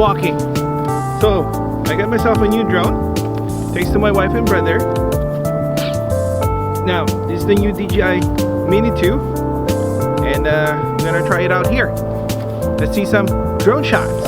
walking. So I got myself a new drone thanks to my wife and brother. Now this is the new DJI Mini 2, and I'm gonna try it out here. Let's see some drone shots.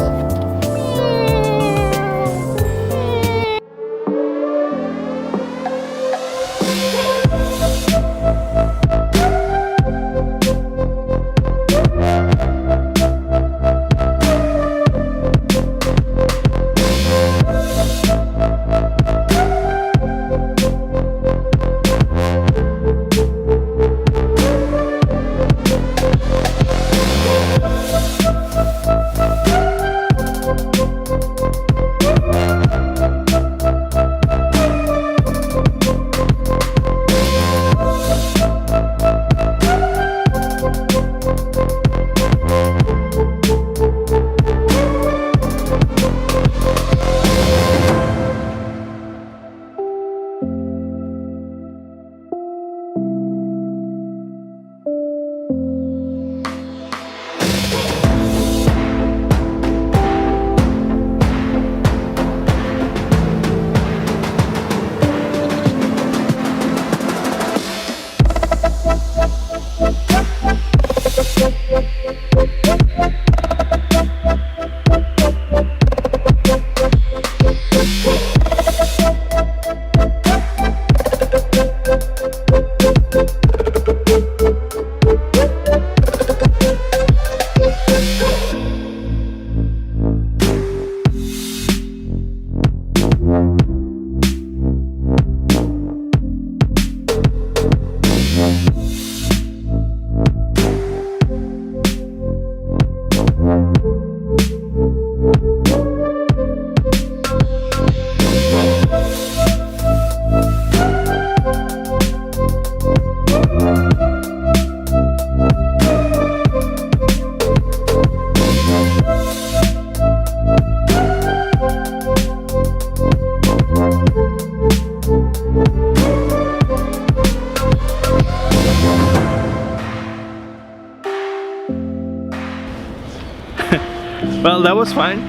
Well, that was fun.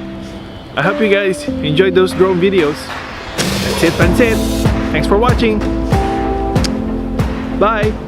I hope you guys enjoyed those drone videos. That's it. Thanks for watching. Bye.